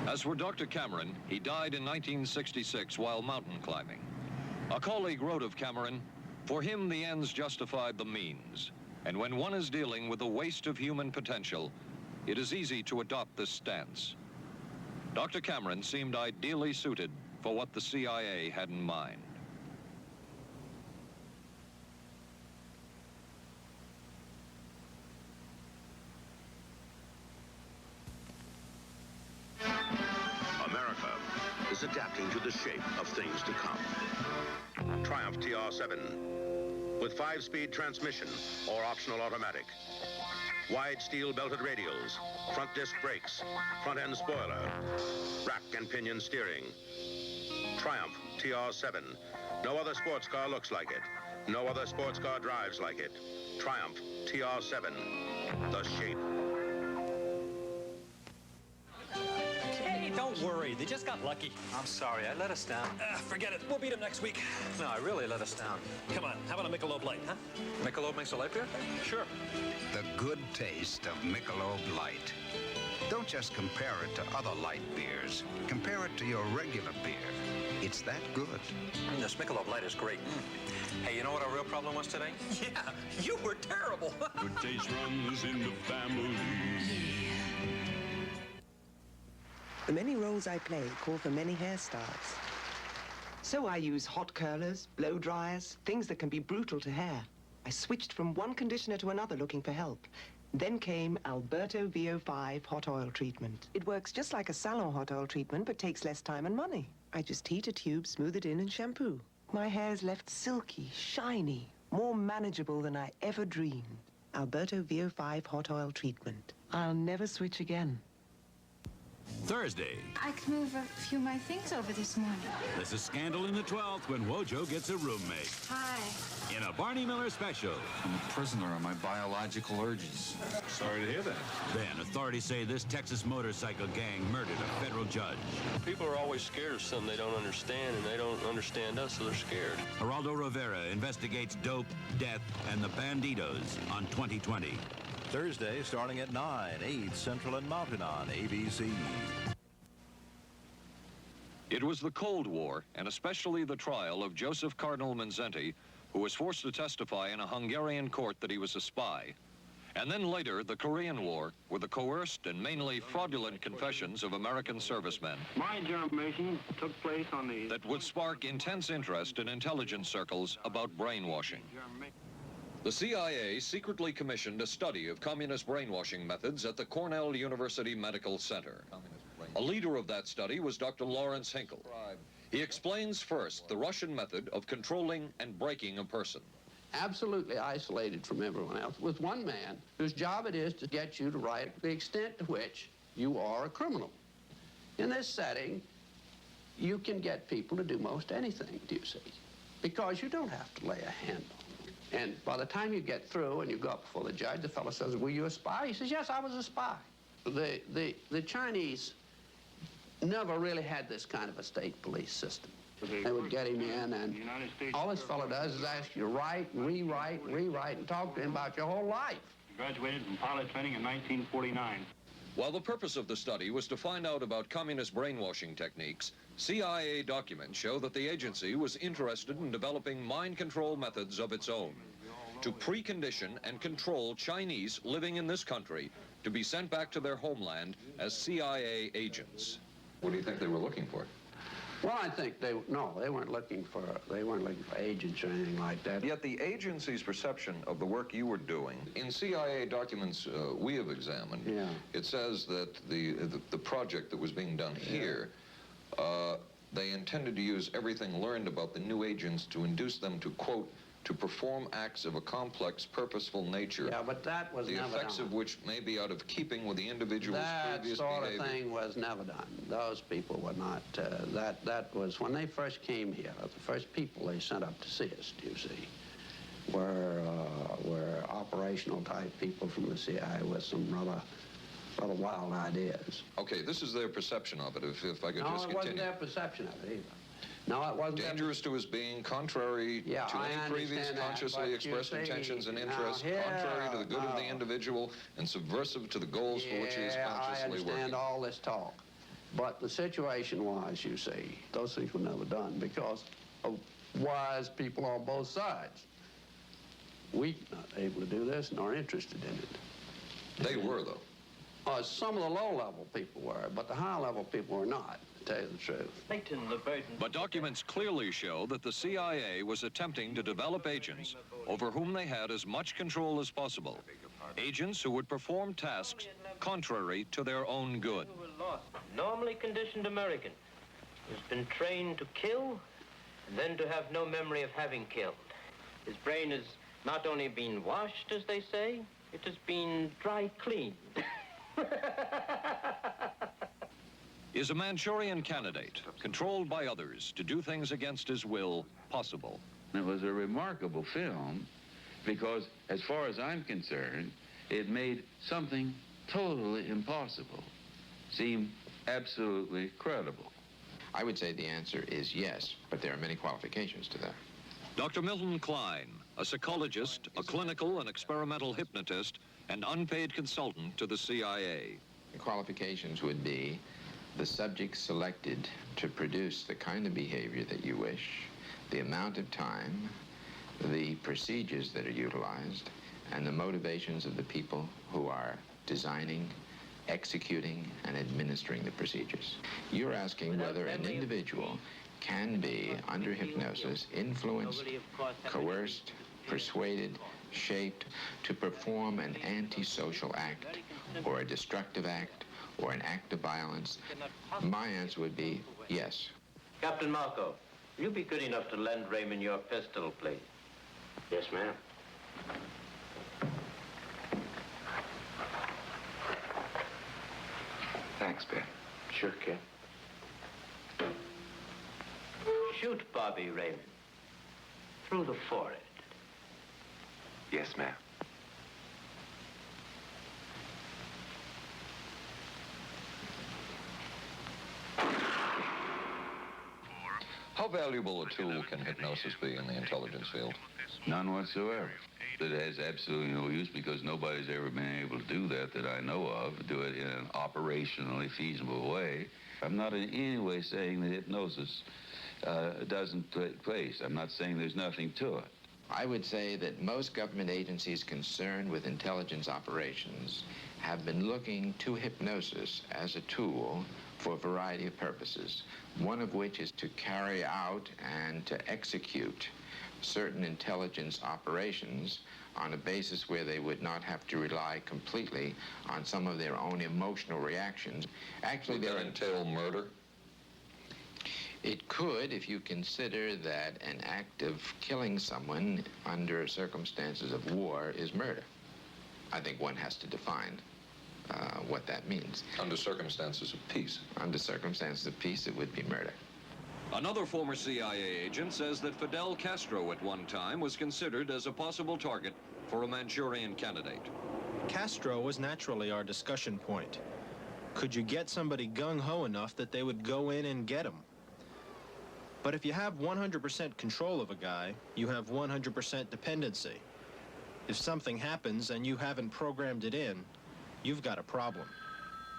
As for Dr. Cameron, he died in 1966 while mountain climbing. A colleague wrote of Cameron, "For him, the ends justified the means. And when one is dealing with a waste of human potential, it is easy to adopt this stance." Dr. Cameron seemed ideally suited for what the CIA had in mind. America is adapting to the shape of things to come. Triumph TR7 with 5-speed transmission or optional automatic. Wide steel belted radials, front disc brakes, front end spoiler, rack and pinion steering. Triumph TR7. No other sports car looks like it. No other sports car drives like it. Triumph TR7. The shape. Hey, don't worry. They just got lucky. I'm sorry. I let us down. Forget it. We'll beat them next week. No, I really let us down. Come on. How about a Michelob Light, huh? Michelob makes a light beer? Sure. The good taste of Michelob Light. Don't just compare it to other light beers. Compare it to your regular beer. It's that good. This Michelob Light is great. Hey, you know what our real problem was today? Yeah, you were terrible. Good taste runs in the family. The many roles I play call for many hairstyles. So I use hot curlers, blow dryers, things that can be brutal to hair. I switched from one conditioner to another looking for help. Then came Alberto VO5 hot oil treatment. It works just like a salon hot oil treatment, but takes less time and money. I just heat a tube, smooth it in, and shampoo. My hair's left silky, shiny, more manageable than I ever dreamed. Alberto VO5 hot oil treatment. I'll never switch again. Thursday. I can move a few of my things over this morning. There's a scandal in the 12th when Wojo gets a roommate. Hi. In a Barney Miller special. I'm a prisoner of my biological urges. Sorry to hear that. Then authorities say this Texas motorcycle gang murdered a federal judge. People are always scared of something they don't understand, and they don't understand us, so they're scared. Geraldo Rivera investigates dope, death, and the Bandidos on 2020. Thursday, starting at 9, 8 Central and Mountain on ABC. It was the Cold War, and especially the trial of Joseph Cardinal Mindszenty, who was forced to testify in a Hungarian court that he was a spy. And then later, the Korean War, with the coerced and mainly fraudulent confessions of American servicemen. My germination took place on the... That would spark intense interest in intelligence circles about brainwashing. The CIA secretly commissioned a study of communist brainwashing methods at the Cornell University Medical Center. A leader of that study was Dr. Lawrence Hinkle. He explains first the Russian method of controlling and breaking a person. Absolutely isolated from everyone else, with one man whose job it is to get you to write the extent to which you are a criminal. In this setting, you can get people to do most anything, do you see? Because you don't have to lay a hand on them. And by the time you get through and you go up before the judge, the fellow says, "Were you a spy?" He says, "Yes, I was a spy." The Chinese never really had this kind of a state police system. They would get him in, and all this fellow does is ask you to write and rewrite and rewrite and talk to him about your whole life. Graduated from pilot training in 1949. While the purpose of the study was to find out about communist brainwashing techniques, CIA documents show that the agency was interested in developing mind control methods of its own to precondition and control Chinese living in this country to be sent back to their homeland as CIA agents. What do you think they were looking for? Well, I think they weren't looking for agents or anything like that. Yet the agency's perception of the work you were doing, in CIA documents we have examined, it says that the project that was being done here, they intended to use everything learned about the new agents to induce them to, quote, to perform acts of a complex, purposeful nature. Yeah, but that was never done. The effects of which may be out of keeping with the individual's previous behavior. That sort of thing was never done. Those people were not, that was, when they first came here, the first people they sent up to see us, you see, were operational type people from the CIA with some rather wild ideas. Okay, this is their perception of it, if I could just continue. No, it wasn't their perception of it either. No, it wasn't. Dangerous to his being, contrary to any previous consciously expressed intentions and interests, contrary to the good of the individual, and subversive to the goals for which he is consciously working. I understand all this talk. But the situation was, you see, those things were never done because of wise people on both sides. We were not able to do this nor interested in it. They were, though. Some of the low-level people were, but the high-level people were not. Tell you the truth. But documents clearly show that the CIA was attempting to develop agents over whom they had as much control as possible. Agents who would perform tasks contrary to their own good. Normally conditioned American who's been trained to kill and then to have no memory of having killed. His brain has not only been washed, as they say, it has been dry cleaned. Is a Manchurian candidate, controlled by others to do things against his will, possible? It was a remarkable film because, as far as I'm concerned, it made something totally impossible seem absolutely credible. I would say the answer is yes, but there are many qualifications to that. Dr. Milton Klein, a psychologist, a clinical and experimental hypnotist, and unpaid consultant to the CIA. The qualifications would be the subject selected to produce the kind of behavior that you wish, the amount of time, the procedures that are utilized, and the motivations of the people who are designing, executing, and administering the procedures. You're asking whether an individual can be, under hypnosis, influenced, coerced, persuaded, shaped to perform an antisocial act, or a destructive act, or an act of violence. My answer would be yes. Captain Marco, will you be good enough to lend Raymond your pistol, please? Yes, ma'am. Thanks, Ben. Sure, kid. Shoot Bobby, Raymond. Through the forehead. Yes, ma'am. How valuable a tool can hypnosis be in the intelligence field? None whatsoever. It has absolutely no use because nobody's ever been able to do that I know of, do it in an operationally feasible way. I'm not in any way saying that hypnosis doesn't take place. I'm not saying there's nothing to it. I would say that most government agencies concerned with intelligence operations have been looking to hypnosis as a tool for a variety of purposes, one of which is to carry out and to execute certain intelligence operations on a basis where they would not have to rely completely on some of their own emotional reactions. Actually, would that entail murder? It could, if you consider that an act of killing someone under circumstances of war is murder. I think one has to define what that means. Under circumstances of peace. Under circumstances of peace, it would be murder. Another former CIA agent says that Fidel Castro at one time was considered as a possible target for a Manchurian candidate. Castro was naturally our discussion point. Could you get somebody gung-ho enough that they would go in and get him? But if you have 100% control of a guy, you have 100% dependency. If something happens and you haven't programmed it in, you've got a problem.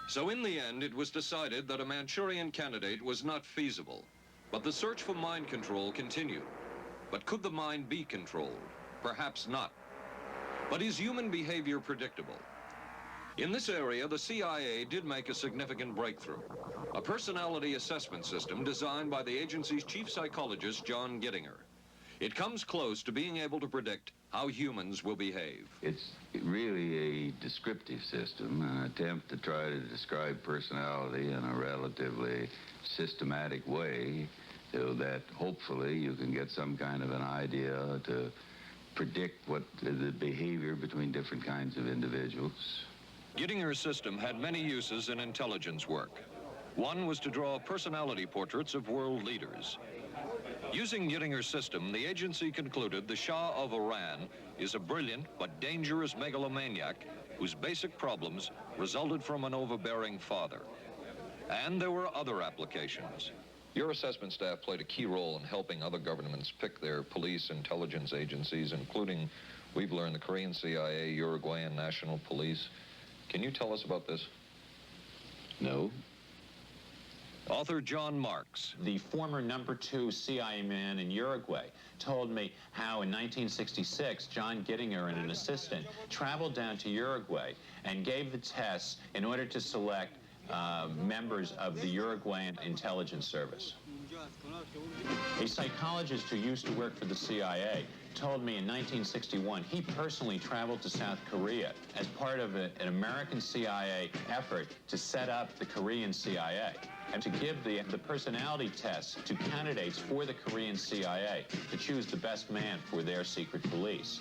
So in the end, it was decided that a Manchurian candidate was not feasible. But the search for mind control continued. But could the mind be controlled? Perhaps not. But is human behavior predictable? In this area, the CIA did make a significant breakthrough. A personality assessment system designed by the agency's chief psychologist, John Gittinger. It comes close to being able to predict how humans will behave. It's really a descriptive system, an attempt to try to describe personality in a relatively systematic way so that hopefully you can get some kind of an idea to predict what the behavior between different kinds of individuals. Gittinger's system had many uses in intelligence work. One was to draw personality portraits of world leaders. Using Gittinger's system, the agency concluded the Shah of Iran is a brilliant but dangerous megalomaniac whose basic problems resulted from an overbearing father. And there were other applications. Your assessment staff played a key role in helping other governments pick their police intelligence agencies, including, we've learned, the Korean CIA, Uruguayan National Police. Can you tell us about this? No. Author John Marks. The former #2 CIA man in Uruguay told me how in 1966, John Gittinger and an assistant traveled down to Uruguay and gave the tests in order to select members of the Uruguayan intelligence service. A psychologist who used to work for the CIA told me in 1961 he personally traveled to South Korea as part of an American CIA effort to set up the Korean CIA and to give the personality tests to candidates for the Korean CIA to choose the best man for their secret police.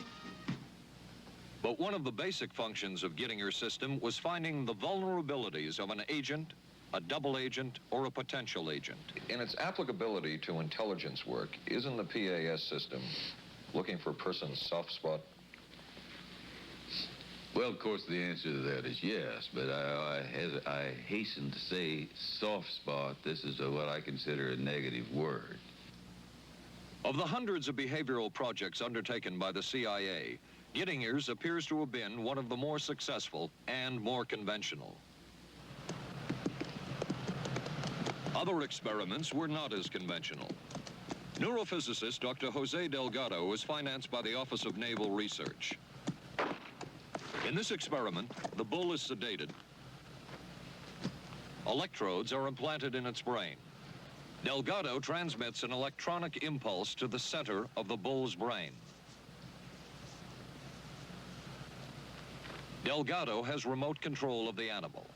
But one of the basic functions of Gittinger's system was finding the vulnerabilities of an agent, a double agent, or a potential agent. In its applicability to intelligence work, isn't the PAS system looking for a person's soft spot? Well, of course, the answer to that is yes, but I hasten to say soft spot. This is what I consider a negative word. Of the hundreds of behavioral projects undertaken by the CIA, Gittinger's appears to have been one of the more successful and more conventional. Other experiments were not as conventional. Neurophysicist Dr. Jose Delgado was financed by the Office of Naval Research. In this experiment, the bull is sedated. Electrodes are implanted in its brain. Delgado transmits an electronic impulse to the center of the bull's brain. Delgado has remote control of the animal.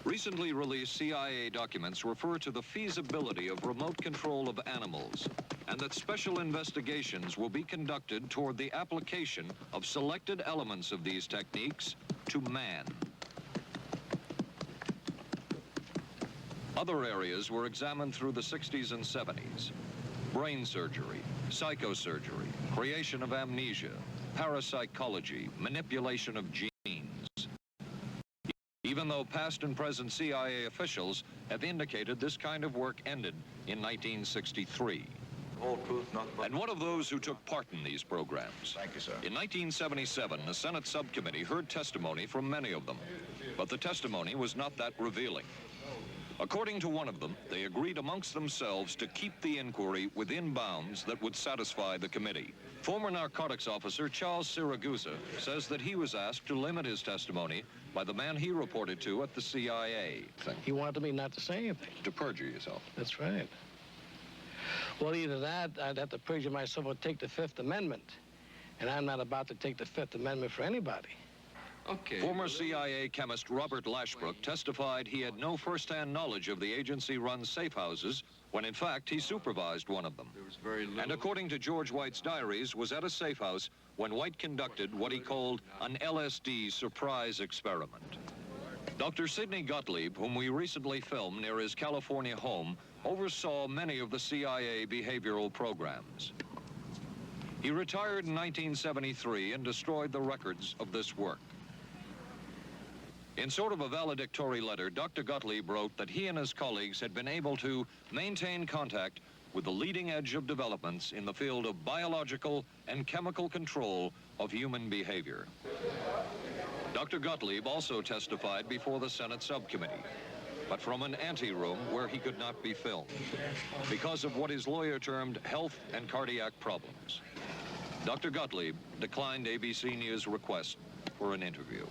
Recently released CIA documents refer to the feasibility of remote control of animals and that special investigations will be conducted toward the application of selected elements of these techniques to man. Other areas were examined through the 60s and 70s. Brain surgery, psychosurgery, creation of amnesia, parapsychology, manipulation of genes. Even though past and present CIA officials have indicated this kind of work ended in 1963. Whole truth, nothing but... And one of those who took part in these programs. Thank you, sir. In 1977, a Senate subcommittee heard testimony from many of them, but the testimony was not that revealing. According to one of them, they agreed amongst themselves to keep the inquiry within bounds that would satisfy the committee. Former narcotics officer Charles Siragusa says that he was asked to limit his testimony by the man he reported to at the CIA. He wanted me not to say anything. To perjure yourself. That's right. Well, either that, I'd have to perjure myself or take the Fifth Amendment. And I'm not about to take the Fifth Amendment for anybody. Okay. Former CIA chemist Robert Lashbrook testified he had no first-hand knowledge of the agency-run safe houses when, in fact, he supervised one of them. There was very little... And according to George White's diaries, was at a safe house when White conducted what he called an LSD surprise experiment. Dr. Sidney Gottlieb, whom we recently filmed near his California home, oversaw many of the CIA behavioral programs. He retired in 1973 and destroyed the records of this work. In sort of a valedictory letter, Dr. Gottlieb wrote that he and his colleagues had been able to maintain contact with the leading edge of developments in the field of biological and chemical control of human behavior. Dr. Gottlieb also testified before the Senate subcommittee, but from an anteroom where he could not be filmed because of what his lawyer termed health and cardiac problems. Dr. Gottlieb declined ABC News' request for an interview.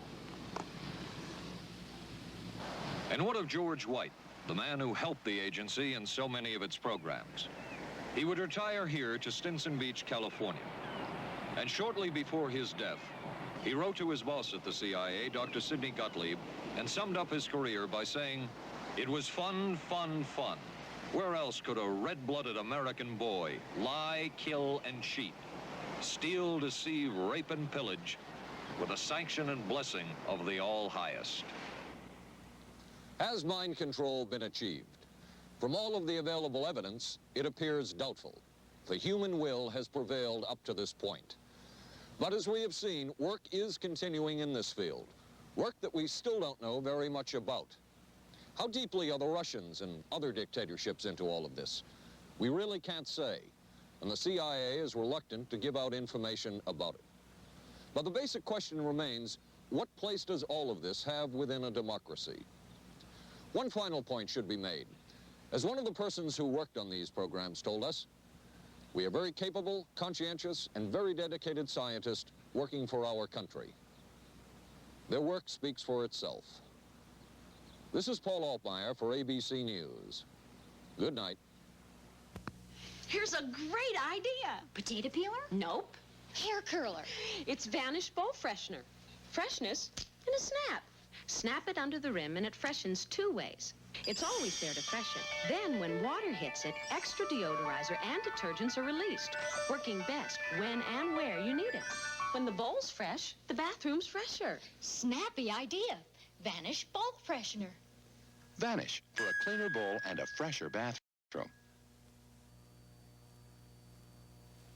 And what of George White, the man who helped the agency in so many of its programs? He would retire here to Stinson Beach, California. And shortly before his death, he wrote to his boss at the CIA, Dr. Sidney Gottlieb, and summed up his career by saying, "It was fun, fun, fun. Where else could a red-blooded American boy lie, kill, and cheat, steal, deceive, rape, and pillage with the sanction and blessing of the All-Highest?" Has mind control been achieved? From all of the available evidence, it appears doubtful. The human will has prevailed up to this point. But as we have seen, work is continuing in this field, work that we still don't know very much about. How deeply are the Russians and other dictatorships into all of this? We really can't say, and the CIA is reluctant to give out information about it. But the basic question remains, what place does all of this have within a democracy? One final point should be made. As one of the persons who worked on these programs told us, we are very capable, conscientious, and very dedicated scientists working for our country. Their work speaks for itself. This is Paul Altmeyer for ABC News. Good night. Here's a great idea. Potato peeler? Nope. Hair curler. It's Vanish Bowl Freshener. Freshness in a snap. Snap it under the rim and it freshens two ways. It's always there to freshen. Then when water hits it, extra deodorizer and detergents are released, working best when and where you need it. When the bowl's fresh, the bathroom's fresher. Snappy idea. Vanish bowl freshener. Vanish for a cleaner bowl and a fresher bathroom.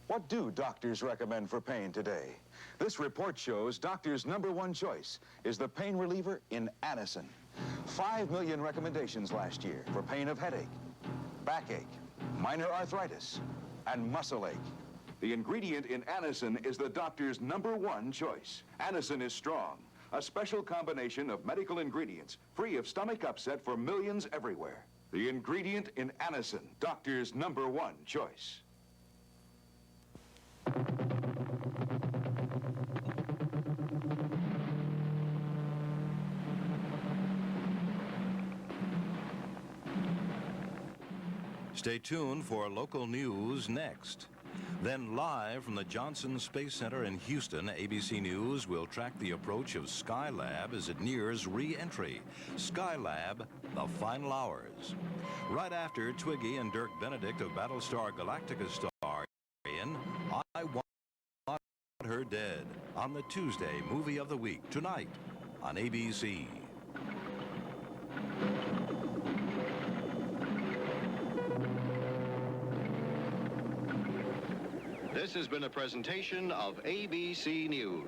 What do doctors recommend for pain today? This report shows doctors' #1 choice is the pain reliever in Anacin. 5 million recommendations last year for pain of headache, backache, minor arthritis, and muscle ache. The ingredient in Anacin is the doctor's #1 choice. Anacin is strong, a special combination of medical ingredients free of stomach upset for millions everywhere. The ingredient in Anacin, doctor's #1 choice. Stay tuned for local news next. Then live from the Johnson Space Center in Houston, ABC News will track the approach of Skylab as it nears re-entry. Skylab, the final hours. Right after Twiggy and Dirk Benedict of Battlestar Galactica star in I Want Her Dead on the Tuesday Movie of the Week tonight on ABC. This has been a presentation of ABC News.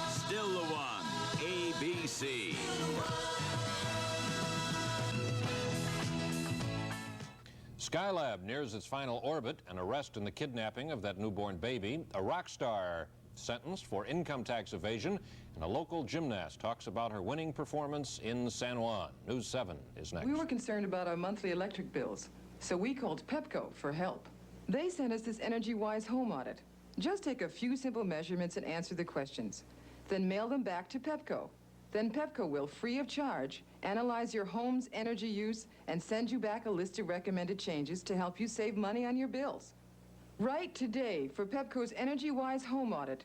Still the one, ABC. Skylab nears its final orbit. An arrest in the kidnapping of that newborn baby. A rock star sentenced for income tax evasion. And a local gymnast talks about her winning performance in San Juan. News 7 is next. We were concerned about our monthly electric bills, so we called Pepco for help. They sent us this EnergyWise home audit. Just take a few simple measurements and answer the questions. Then mail them back to Pepco. Then Pepco will, free of charge, analyze your home's energy use and send you back a list of recommended changes to help you save money on your bills. Write today for Pepco's EnergyWise home audit